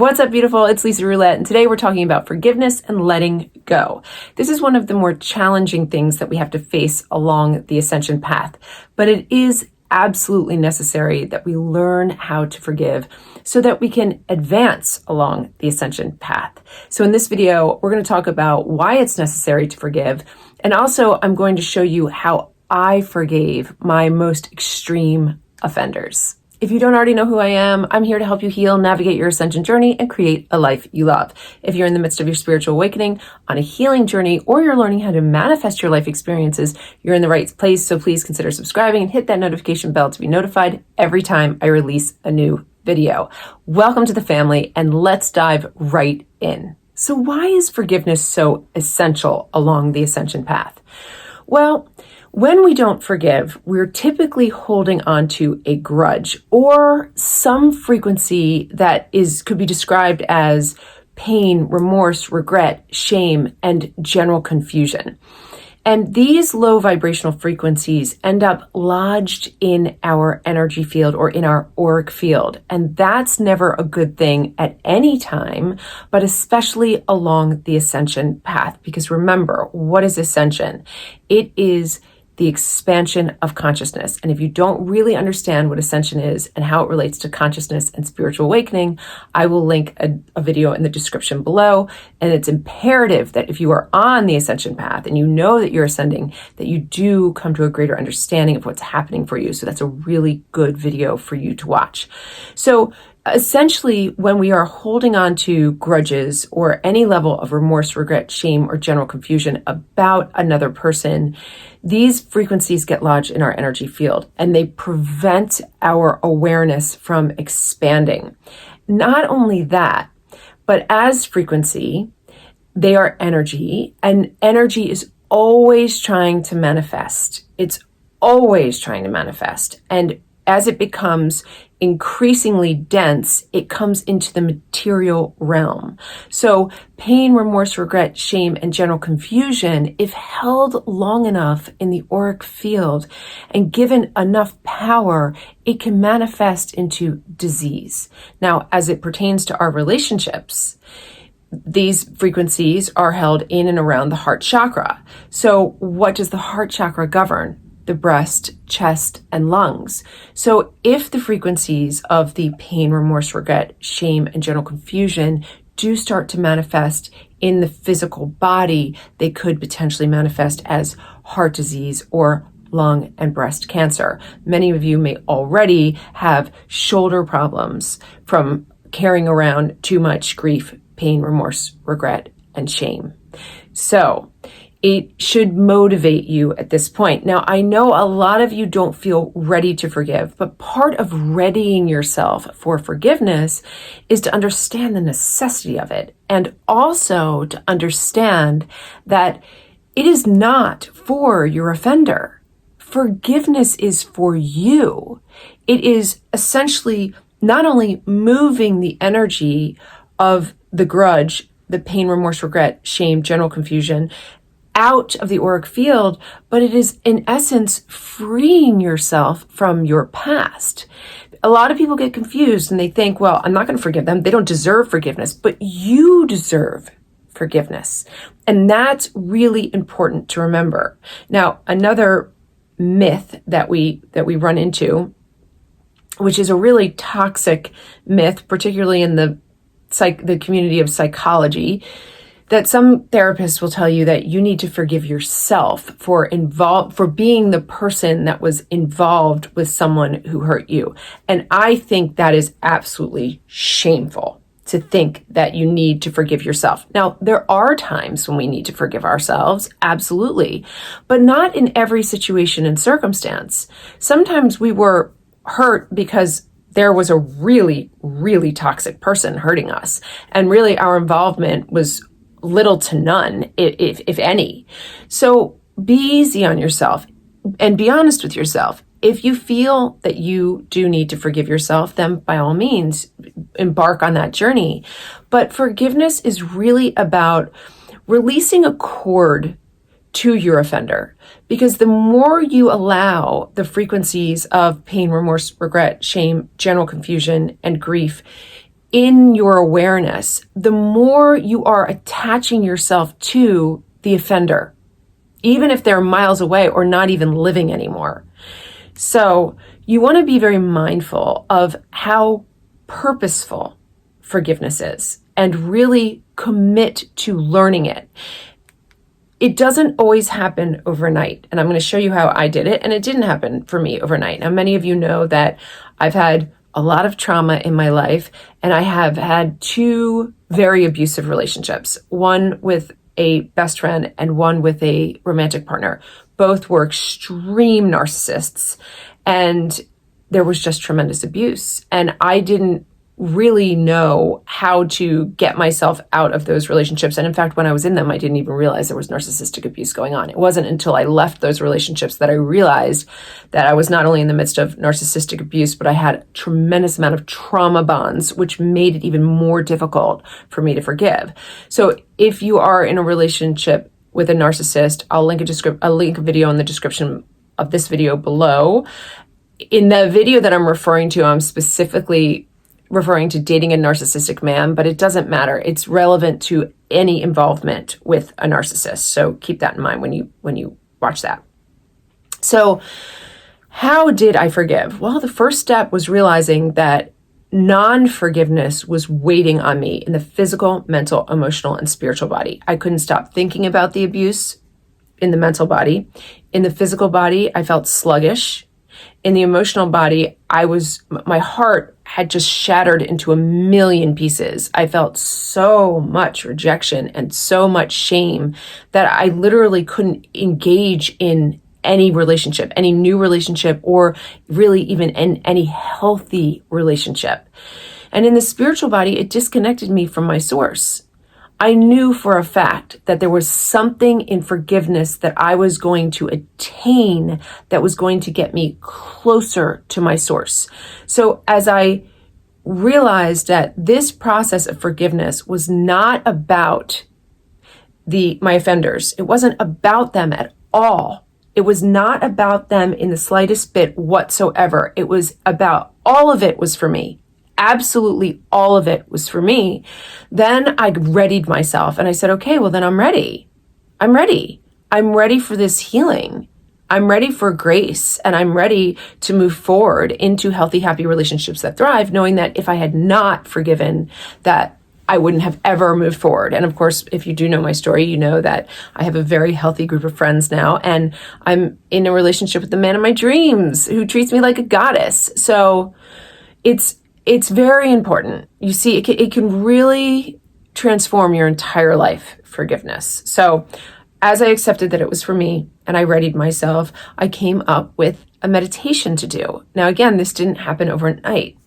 What's up, beautiful? It's Lisa Roulette, and today we're talking about forgiveness and letting go. This is one of the more challenging things that we have to face along the Ascension path, but it is absolutely necessary that we learn how to forgive so that we can advance along the Ascension path. So in this video, we're going to talk about why it's necessary to forgive, and also I'm going to show you how I forgave my most extreme offenders. If you don't already know who I am, I'm here to help you heal, navigate your ascension journey, and create a life you love. If you're in the midst of your spiritual awakening, on a healing journey, or you're learning how to manifest your life experiences, you're in the right place. So please consider subscribing and hit that notification bell to be notified every time I release a new video. Welcome to the family, and let's dive right in. So why is forgiveness so essential along the ascension path? Well, when we don't forgive, we're typically holding on to a grudge or some frequency that could be described as pain, remorse, regret, shame, and general confusion. And these low vibrational frequencies end up lodged in our energy field or in our auric field. And that's never a good thing at any time, but especially along the ascension path. Because remember, what is ascension? It is the expansion of consciousness. And if you don't really understand what ascension is and how it relates to consciousness and spiritual awakening, I will link a video in the description below. And it's imperative that if you are on the ascension path and you know that you're ascending, that you do come to a greater understanding of what's happening for you. So that's a really good video for you to watch. So essentially, when we are holding on to grudges or any level of remorse, regret, shame, or general confusion about another person, these frequencies get lodged in our energy field and they prevent our awareness from expanding. Not only that, but as frequency, they are energy, and energy is always trying to manifest. It's always trying to manifest. And as it becomes increasingly dense, it comes into the material realm. So pain, remorse, regret, shame, and general confusion, if held long enough in the auric field and given enough power, it can manifest into disease. Now, as it pertains to our relationships, these frequencies are held in and around the heart chakra. So what does the heart chakra govern? The breast, chest, and lungs. So if the frequencies of the pain, remorse, regret, shame, and general confusion do start to manifest in the physical body, they could potentially manifest as heart disease or lung and breast cancer. Many of you may already have shoulder problems from carrying around too much grief, pain, remorse, regret, and shame. So it should motivate you at this point. Now, I know a lot of you don't feel ready to forgive, but part of readying yourself for forgiveness is to understand the necessity of it, and also to understand that it is not for your offender. Forgiveness is for you. It is essentially not only moving the energy of the grudge, the pain, remorse, regret, shame, general confusion, out of the auric field, but it is in essence freeing yourself from your past. A lot of people get confused and they think, well, I'm not going to forgive them. They don't deserve forgiveness, but you deserve forgiveness. And that's really important to remember. Now, another myth that we run into, which is a really toxic myth, particularly in the community of psychology, that some therapists will tell you that you need to forgive yourself for being the person that was involved with someone who hurt you. And I think that is absolutely shameful to think that you need to forgive yourself. Now, there are times when we need to forgive ourselves, absolutely, but not in every situation and circumstance. Sometimes we were hurt because there was a really, really toxic person hurting us, and really our involvement was little to none, if any. So be easy on yourself and be honest with yourself. If you feel that you do need to forgive yourself, then by all means, embark on that journey. But forgiveness is really about releasing a cord to your offender, because the more you allow the frequencies of pain, remorse, regret, shame, general confusion, and grief in your awareness, the more you are attaching yourself to the offender, even if they're miles away or not even living anymore. So you want to be very mindful of how purposeful forgiveness is and really commit to learning it. It doesn't always happen overnight. And I'm going to show you how I did it. And it didn't happen for me overnight. Now, many of you know that I've had a lot of trauma in my life, and I have had 2 very abusive relationships, one with a best friend and one with a romantic partner. Both were extreme narcissists, and there was just tremendous abuse. And I didn't really know how to get myself out of those relationships. And in fact, when I was in them, I didn't even realize there was narcissistic abuse going on. It wasn't until I left those relationships that I realized that I was not only in the midst of narcissistic abuse, but I had a tremendous amount of trauma bonds, which made it even more difficult for me to forgive. So if you are in a relationship with a narcissist, I'll link a video in the description of this video below. In the video that I'm referring to, I'm specifically referring to dating a narcissistic man, but it doesn't matter. It's relevant to any involvement with a narcissist. So keep that in mind when you watch that. So how did I forgive? Well, the first step was realizing that non-forgiveness was waiting on me in the physical, mental, emotional, and spiritual body. I couldn't stop thinking about the abuse in the mental body. In the physical body, I felt sluggish. In the emotional body, my heart had just shattered into a million pieces. I felt so much rejection and so much shame that I literally couldn't engage in any relationship, any new relationship, or really even in any healthy relationship. And in the spiritual body, it disconnected me from my source. I knew for a fact that there was something in forgiveness that I was going to attain that was going to get me closer to my source. So as I realized that this process of forgiveness was not about my offenders, it wasn't about them at all. It was not about them in the slightest bit whatsoever. It was about, all of it was for me. Absolutely all of it was for me. Then I readied myself and I said, okay, well then I'm ready. I'm ready. I'm ready for this healing. I'm ready for grace, and I'm ready to move forward into healthy, happy relationships that thrive, knowing that if I had not forgiven, that I wouldn't have ever moved forward. And of course, if you do know my story, you know that I have a very healthy group of friends now, and I'm in a relationship with the man of my dreams who treats me like a goddess. So it's very important. You see, it can really transform your entire life, forgiveness. So as I accepted that it was for me and I readied myself, I came up with a meditation to do. Now, again, this didn't happen overnight.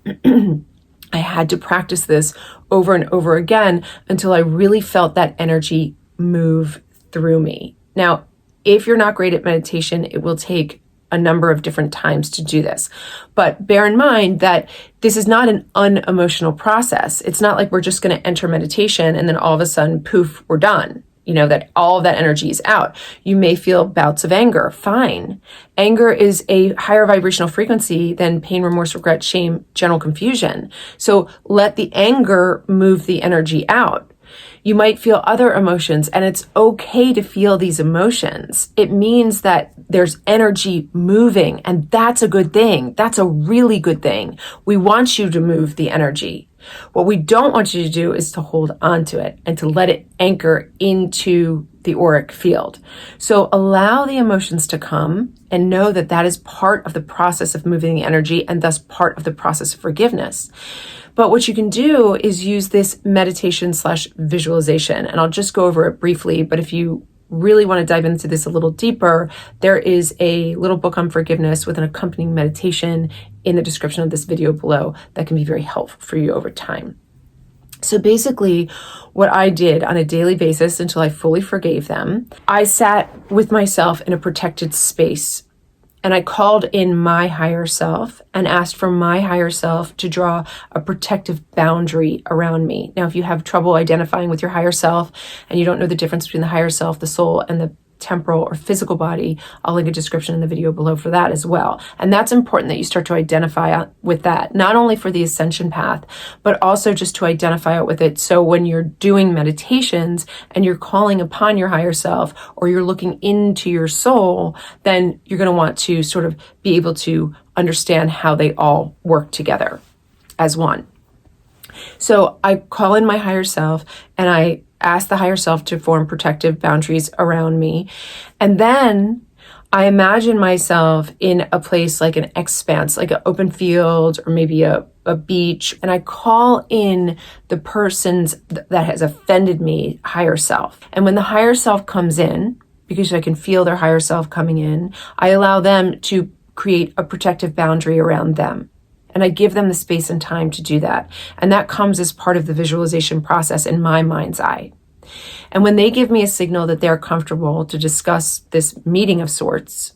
I had to practice this over and over again until I really felt that energy move through me. Now, if you're not great at meditation, it will take a number of different times to do this. But bear in mind that this is not an unemotional process. It's not like we're just going to enter meditation and then all of a sudden, poof, we're done. You know, that all of that energy is out. You may feel bouts of anger. Fine. Anger is a higher vibrational frequency than pain, remorse, regret, shame, general confusion. So let the anger move the energy out. You might feel other emotions, and it's okay to feel these emotions. It means that there's energy moving, and that's a good thing. That's a really good thing. We want you to move the energy. What we don't want you to do is to hold on to it and to let it anchor into the auric field. So allow the emotions to come and know that that is part of the process of moving the energy and thus part of the process of forgiveness. But what you can do is use this meditation / visualization. And I'll just go over it briefly, but if you really want to dive into this a little deeper, there is a little book on forgiveness with an accompanying meditation in the description of this video below that can be very helpful for you over time. So basically, what I did on a daily basis until I fully forgave them, I sat with myself in a protected space and I called in my higher self and asked for my higher self to draw a protective boundary around me. Now, if you have trouble identifying with your higher self and you don't know the difference between the higher self, the soul, and the temporal or physical body. I'll link a description in the video below for that as well. And that's important that you start to identify with that, not only for the ascension path, but also just to identify with it. So when you're doing meditations and you're calling upon your higher self, or you're looking into your soul, then you're going to want to sort of be able to understand how they all work together as one. So I call in my higher self and I ask the higher self to form protective boundaries around me. And then I imagine myself in a place like an expanse, like an open field or maybe a beach. And I call in the person's that has offended me higher self. And when the higher self comes in, because I can feel their higher self coming in, I allow them to create a protective boundary around them. And I give them the space and time to do that. And that comes as part of the visualization process in my mind's eye. And when they give me a signal that they're comfortable to discuss this meeting of sorts,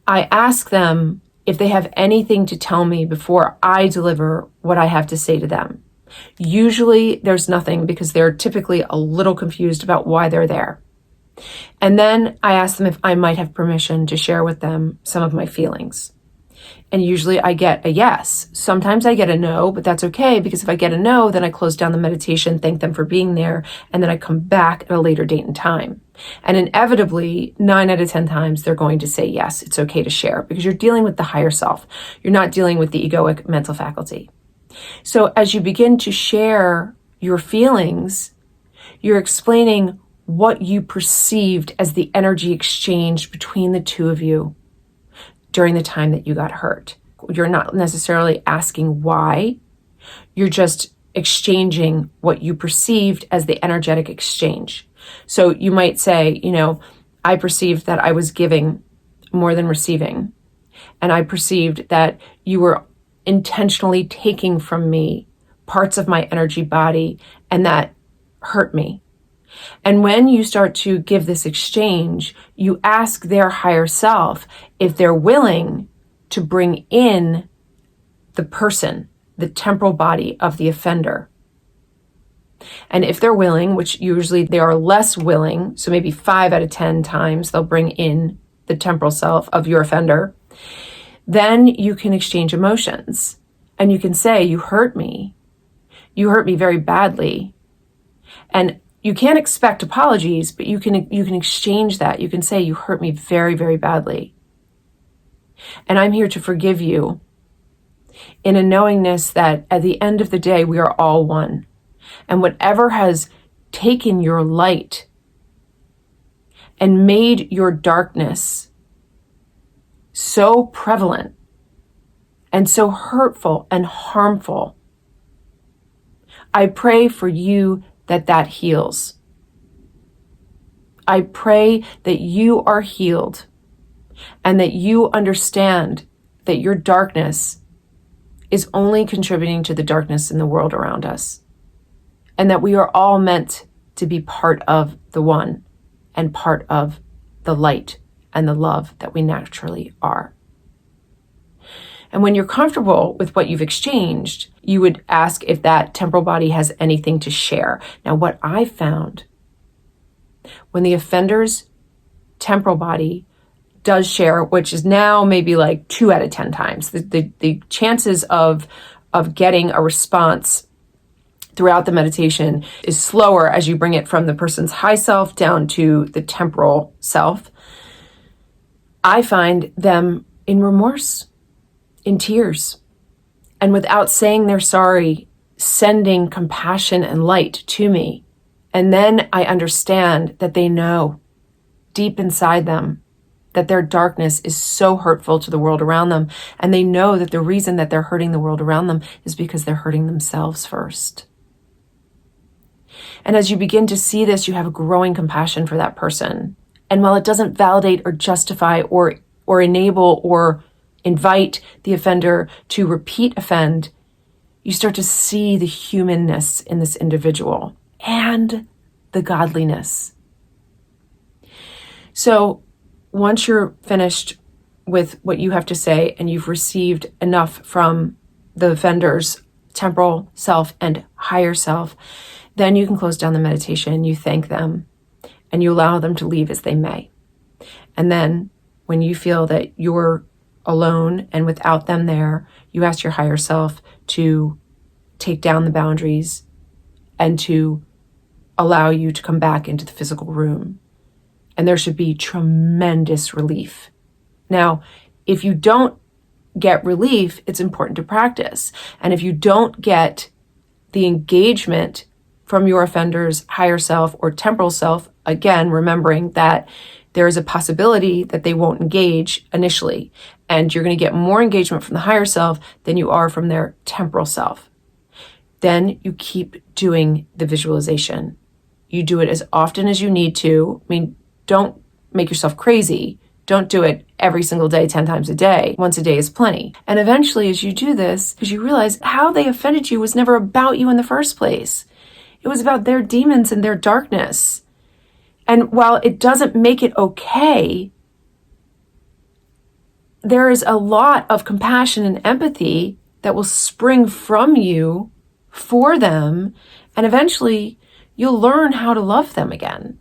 I ask them if they have anything to tell me before I deliver what I have to say to them. Usually there's nothing, because they're typically a little confused about why they're there. And then I ask them if I might have permission to share with them some of my feelings. And usually I get a yes. Sometimes I get a no, but that's okay, because if I get a no, then I close down the meditation, thank them for being there, and then I come back at a later date and time. And inevitably, 9 out of 10 times, they're going to say yes, it's okay to share, because you're dealing with the higher self. You're not dealing with the egoic mental faculty. So as you begin to share your feelings, you're explaining what you perceived as the energy exchange between the two of you during the time that you got hurt. You're not necessarily asking why. You're just exchanging what you perceived as the energetic exchange. So you might say, I perceived that I was giving more than receiving. And I perceived that you were intentionally taking from me parts of my energy body, and that hurt me. And when you start to give this exchange, you ask their higher self if they're willing to bring in the person, the temporal body of the offender. And if they're willing, which usually they are less willing, so maybe 5 out of 10 times they'll bring in the temporal self of your offender, then you can exchange emotions. And you can say, you hurt me. You hurt me very badly. And you can't expect apologies, but you can exchange that. You can say, you hurt me very, very badly. And I'm here to forgive you, in a knowingness that at the end of the day, we are all one. And whatever has taken your light and made your darkness so prevalent and so hurtful and harmful, I pray for you that heals. I pray that you are healed and that you understand that your darkness is only contributing to the darkness in the world around us, and that we are all meant to be part of the one and part of the light and the love that we naturally are. And when you're comfortable with what you've exchanged, you would ask if that temporal body has anything to share. Now, what I found, when the offender's temporal body does share, which is now maybe like 2 out of 10 times, the chances of getting a response throughout the meditation is slower as you bring it from the person's high self down to the temporal self. I find them in remorse, in tears, and without saying they're sorry, sending compassion and light to me. And then I understand that they know deep inside them that their darkness is so hurtful to the world around them. And they know that the reason that they're hurting the world around them is because they're hurting themselves first. And as you begin to see this, you have a growing compassion for that person. And while it doesn't validate or justify or enable or invite the offender to repeat offend, you start to see the humanness in this individual and the godliness. So once you're finished with what you have to say and you've received enough from the offender's temporal self and higher self, then you can close down the meditation. You thank them and you allow them to leave as they may. And then when you feel that you're alone and without them there, you ask your higher self to take down the boundaries and to allow you to come back into the physical room. And there should be tremendous relief. Now, if you don't get relief, it's important to practice. And if you don't get the engagement from your offender's higher self or temporal self, again, remembering that there is a possibility that they won't engage initially, and you're going to get more engagement from the higher self than you are from their temporal self. Then you keep doing the visualization. You do it as often as you need to. I mean, don't make yourself crazy. Don't do it every single day, 10 times a day. Once a day is plenty. And eventually, as you do this, because you realize how they offended you was never about you in the first place. It was about their demons and their darkness. And while it doesn't make it okay, there is a lot of compassion and empathy that will spring from you for them. And eventually, you'll learn how to love them again,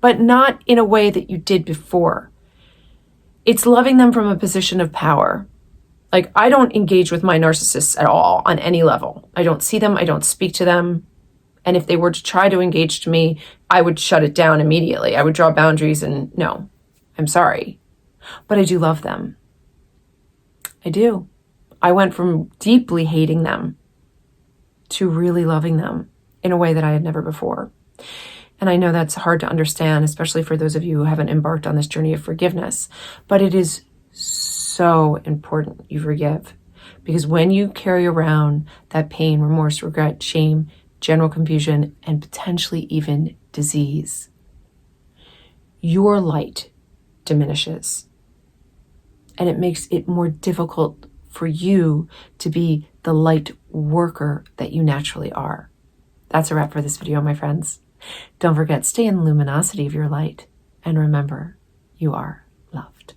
but not in a way that you did before. It's loving them from a position of power. Like, I don't engage with my narcissists at all on any level. I don't see them. I don't speak to them. And if they were to try to engage to me, I would shut it down immediately. I would draw boundaries and no, I'm sorry. But I do love them. I do. I went from deeply hating them to really loving them in a way that I had never before. And I know that's hard to understand, especially for those of you who haven't embarked on this journey of forgiveness. But it is so important you forgive. Because when you carry around that pain, remorse, regret, shame, general confusion, and potentially even disease, your light diminishes. And it makes it more difficult for you to be the light worker that you naturally are. That's a wrap for this video, my friends. Don't forget, stay in the luminosity of your light. And remember, you are loved.